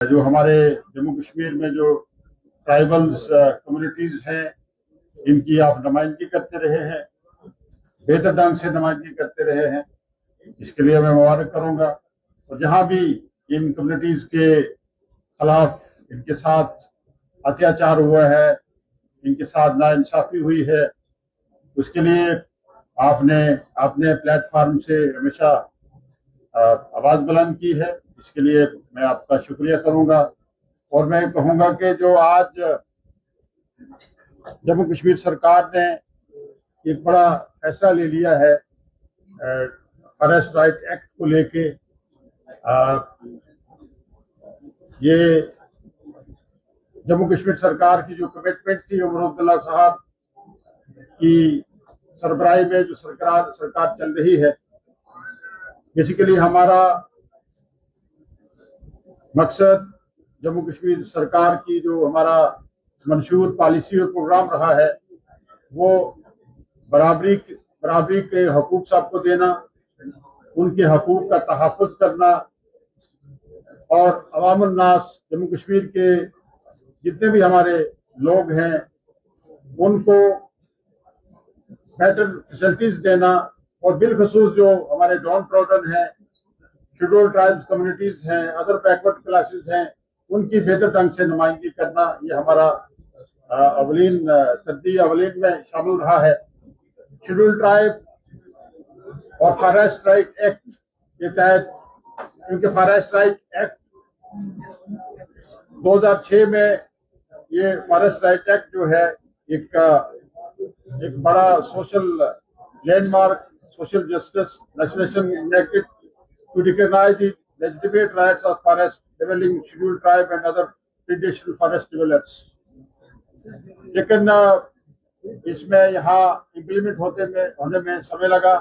जो हमारे जम्मू कश्मीर में जो ट्राइबल्स कम्युनिटीज हैं, इनकी आप नुमाइंदगी करते रहे हैं, बेहतर ढंग से नुमाइंदगी करते रहे हैं, इसके लिए मैं मुबारक करूंगा। और जहां भी इन कम्युनिटीज के खिलाफ, इनके साथ अत्याचार हुआ है, इनके साथ नाइंसाफी हुई है, उसके लिए आपने अपने प्लेटफॉर्म से हमेशा आवाज बुलंद की है। इसके लिए मैं आपका शुक्रिया करूंगा। और मैं कहूंगा कि जो आज जम्मू कश्मीर सरकार ने एक बड़ा फैसला ले लिया है फॉरेस्ट राइट एक्ट को लेके, ये जम्मू कश्मीर सरकार की जो कमिटमेंट थी उमर अब्दुल्ला साहब की सरबराही में जो सरकार चल रही है, बेसिकली हमारा मकसद जम्मू कश्मीर सरकार की जो हमारा मंशूर पॉलिसी और प्रोग्राम रहा है, वो बराबरी के हकूक सबको देना, उनके हकूक का तहफ़्फ़ुज़ करना और अवामुन नास जम्मू कश्मीर के जितने भी हमारे लोग हैं उनको बेटर फैसिलिटीज देना, और बिलखसूस जो हमारे डाउन ट्रॉडन हैं, शेड्यूल्ड ट्राइब्स कम्युनिटीज हैं, अदर बैकवर्ड क्लासेस हैं, उनकी बेहतर ढंग से नुमाइंदगी करना, ये हमारा अवलीन में शामिल रहा है। शेड्यूल्ड ट्राइब और फॉरेस्ट राइट एक्ट के तहत, क्योंकि फॉरेस्ट राइट एक्ट 2006 में ये फॉरेस्ट राइट एक्ट जो है एक बड़ा social landmark, social justice legislation enacted to recognize the legitimate rights of forest dwelling scheduled tribe and other traditional forest dwellers। लेकिन इसमें यहाँ इम्प्लीमेंट होने में समय लगा।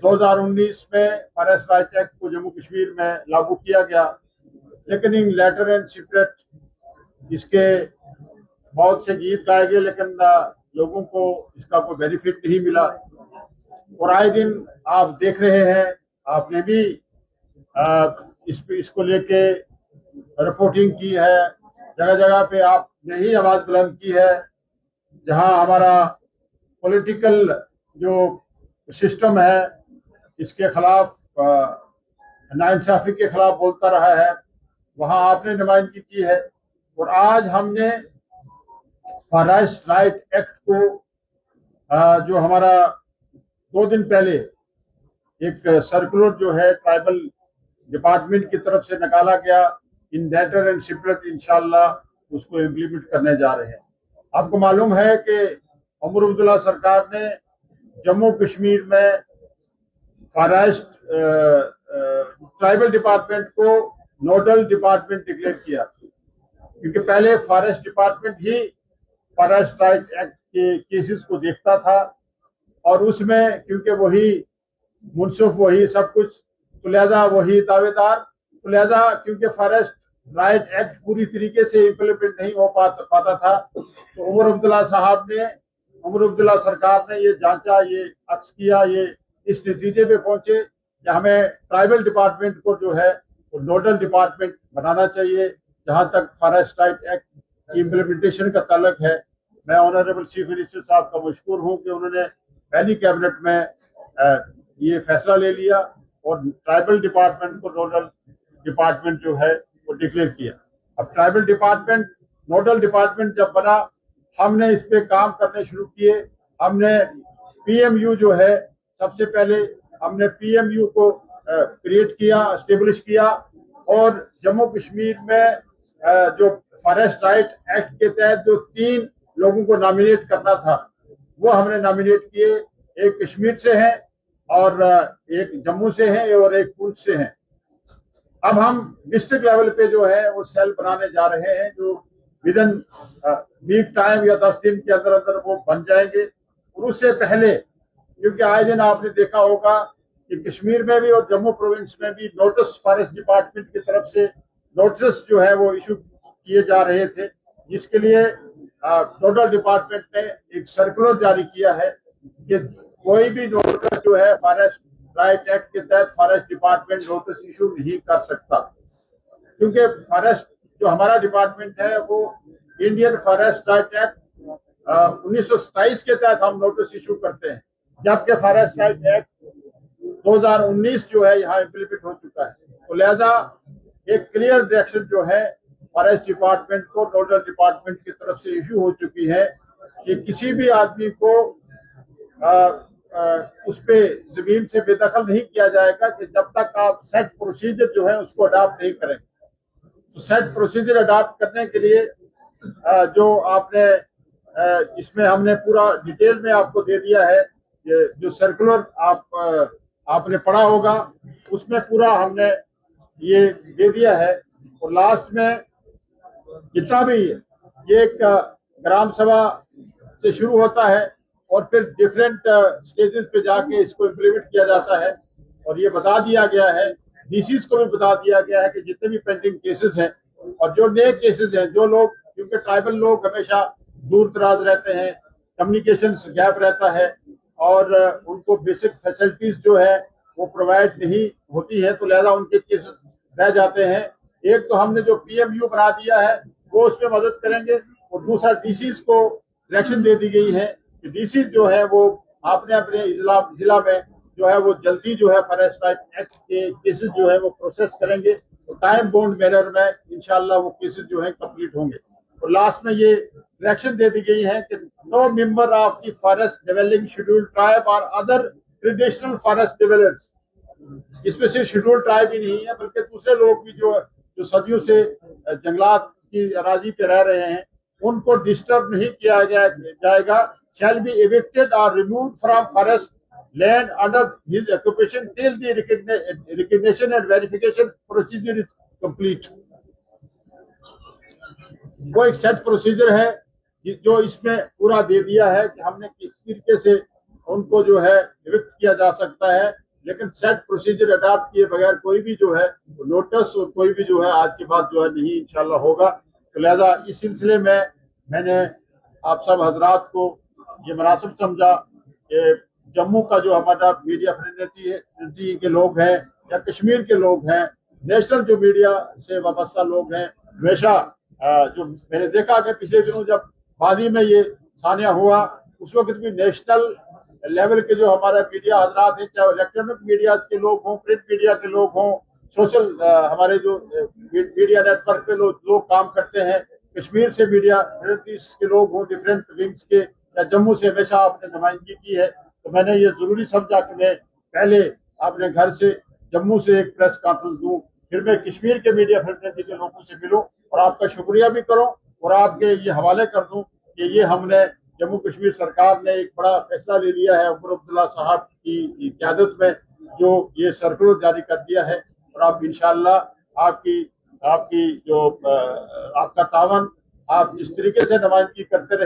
2019 में फॉरेस्ट राइट एक्ट को जम्मू कश्मीर में लागू किया गया, लेकिन इन लेटर एंड शिपरेट इसके बहुत से गीत गाए गए, लेकिन लोगों को इसका कोई बेनिफिट नहीं मिला। और आए दिन आप देख रहे हैं, आपने भी इसको लेके रिपोर्टिंग की है, जगह जगह पे आपने ही आवाज बुलंद की है। जहां हमारा पॉलिटिकल जो सिस्टम है इसके खिलाफ, नाइंसाफी के खिलाफ बोलता रहा है, वहां आपने नुमाइंदगी की है। और आज हमने फॉरेस्ट राइट एक्ट को जो हमारा 2 दिन पहले एक सर्कुलर जो है ट्राइबल डिपार्टमेंट की तरफ से निकाला गया, इन लेटर एंड शिपरेट इंशाल्लाह उसको इम्प्लीमेंट करने जा रहे हैं। आपको मालूम है कि उमर अब्दुल्ला सरकार ने जम्मू कश्मीर में फॉरेस्ट ट्राइबल डिपार्टमेंट को नोडल डिपार्टमेंट डिक्लेयर किया, क्योंकि पहले फॉरेस्ट डिपार्टमेंट ही फॉरेस्ट राइट एक्ट के केसेस को देखता था, और उसमें क्योंकि वही मुनसिफ, वही सब कुछ, तो लिहाजा वही दावेदार, तो लिहाजा क्योंकि फॉरेस्ट राइट एक्ट पूरी तरीके से इम्प्लीमेंट नहीं हो पाता था, तो उमर अब्दुल्ला सरकार ने ये जांचा, ये अक्स किया, ये इस नतीजे पे पहुंचे कि हमें ट्राइबल डिपार्टमेंट को जो है वो नोडल डिपार्टमेंट बनाना चाहिए। जहां तक फॉरेस्ट राइट एक्ट की इम्प्लीमेंटेशन का ताल्लुक है, मैं ऑनरेबल चीफ मिनिस्टर साहब का मशकूर हूं कि उन्होंने पहली कैबिनेट में ये फैसला ले लिया और ट्राइबल डिपार्टमेंट को नोडल डिपार्टमेंट जो है वो डिक्लेयर किया। अब ट्राइबल डिपार्टमेंट नोडल डिपार्टमेंट जब बना, हमने इस पे काम करने शुरू किए। हमने पीएमयू जो है, सबसे पहले हमने पीएमयू को क्रिएट किया, एस्टेब्लिश किया, और जम्मू कश्मीर में जो फॉरेस्ट राइट एक्ट के तहत जो 3 लोगों को नॉमिनेट करना था, वो हमने नॉमिनेट किए। एक कश्मीर से हैं, और एक जम्मू से हैं, और एक पुंछ से हैं। अब हम डिस्ट्रिक्ट लेवल पे जो है वो सेल बनाने जा रहे हैं, जो विदिन वीक टाइम या 10 दिन के अंदर अंदर वो बन जाएंगे। और उससे पहले, क्योंकि आए दिन आपने देखा होगा कि कश्मीर में भी और जम्मू प्रोविंस में भी नोटिस फॉरेस्ट डिपार्टमेंट की तरफ से नोटिस जो है वो इशू किए जा रहे थे, जिसके लिए नोडल डिपार्टमेंट ने एक सर्कुलर जारी किया है कि कोई भी नोटिस जो है फॉरेस्ट राइट एक्ट के तहत फॉरेस्ट डिपार्टमेंट नोटिस इशू नहीं कर सकता। क्योंकि फॉरेस्ट जो हमारा डिपार्टमेंट है वो इंडियन फॉरेस्ट राइट एक्ट 1927 के तहत हम नोटिस इशू करते हैं, जबकि फॉरेस्ट राइट एक्ट 2019 जो है यहाँ इम्प्लीमेंट हो चुका है। तो लिहाजा एक क्लियर डायरेक्शन जो है फॉरेस्ट डिपार्टमेंट को नोडल डिपार्टमेंट की तरफ से इशू हो चुकी है कि किसी भी आदमी को उस पे जमीन से बेदखल नहीं किया जाएगा कि जब तक आप सेट प्रोसीजर जो है उसको अडॉप्ट नहीं करेंगे। तो सेट प्रोसीजर अडॉप्ट करने के लिए जो आपने इसमें हमने पूरा डिटेल में आपको दे दिया है, ये जो सर्कुलर आपने पढ़ा होगा उसमें पूरा हमने ये दे दिया है। और लास्ट में जितना भी ये एक ग्राम सभा से शुरू होता है और फिर डिफरेंट स्टेजेस पे जाके इसको इम्प्लीमेंट किया जाता है। और ये बता दिया गया है, डीसीज को भी बता दिया गया है कि जितने भी पेंडिंग केसेस हैं और जो नए केसेस हैं, जो लोग, क्योंकि ट्राइबल लोग हमेशा दूर दराज रहते हैं, कम्युनिकेशन गैप रहता है और उनको बेसिक फैसिलिटीज जो है वो प्रोवाइड नहीं होती है, तो लिहाजा उनके केसेस रह जाते हैं। एक तो हमने जो पीएमयू बना दिया है वो उसमें मदद करेंगे, और दूसरा डीसीज को डायरेक्शन दे दी गई है कि डीसी जो है वो आपने अपने जिला में जो है वो जल्दी जो है फॉरेस्ट राइट एक्ट के केसेस जो है वो प्रोसेस करेंगे, तो टाइम बाउंड मैनर में इंशाल्लाह वो केसेस जो है कंप्लीट होंगे। और लास्ट में ये डायरेक्शन दे दी गई है कि no member of the forest developing scheduled tribe और अदर ट्रेडिशनल फॉरेस्ट डेवलपर्स, इसमें से शेड्यूल्ड ट्राइब ही नहीं है बल्कि दूसरे लोग भी जो सदियों से जंगलात की अराजी पे रह रहे हैं, उनको डिस्टर्ब नहीं किया जाएगा। शैल बी एविक्टेड और removed from forest land under his occupation till the recognition and verification procedure is complete. वो एक सेट प्रोसीजर है जो इसमें पूरा दे दिया है कि हमने किस तरीके से उनको जो है एविक्ट किया जा सकता है, लेकिन सेट प्रोसीजर अडॉप्ट किए बगैर कोई भी जो है नोटिस और कोई भी जो है आज के बाद जो है नहीं इंशाल्लाह होगा। तो लिहाजा इस सिलसिले में मैंने आप सब हजरात को ये मुनासिब समझा कि जम्मू का जो हमारा मीडिया फ्रेंडली के लोग हैं या कश्मीर के लोग हैं, नेशनल जो मीडिया से वाबस्ता लोग हैं, हमेशा जो मैंने देखा कि पिछले दिनों जब वादी में ये सानिया हुआ उस वक्त भी नेशनल लेवल के जो हमारा मीडिया हजरात हैं, चाहे इलेक्ट्रॉनिक मीडिया के लोग हों, प्रिंट मीडिया के लोग हों, सोशल हमारे जो मीडिया नेटवर्क पे लोग काम करते हैं, कश्मीर से मीडिया के लोग हों, डिफरेंट विंग्स के, या जम्मू से हमेशा आपने नुमाइंदगी की है, तो मैंने ये जरूरी समझा कि मैं पहले अपने घर से जम्मू से एक प्रेस कॉन्फ्रेंस दूं, फिर मैं कश्मीर के मीडिया फ्रेंडली के लोगों से मिलूं और आपका शुक्रिया भी करूं और आपके ये हवाले कर दूं कि ये हमने जम्मू कश्मीर सरकार ने एक बड़ा फैसला ले लिया है उमर अब्दुल्ला साहब की क़यादत में, जो ये सर्कुलर जारी कर दिया है। और आप इंशाअल्लाह आपकी जो आपका तावन आप जिस तरीके से नुमाइंदगी करते रहे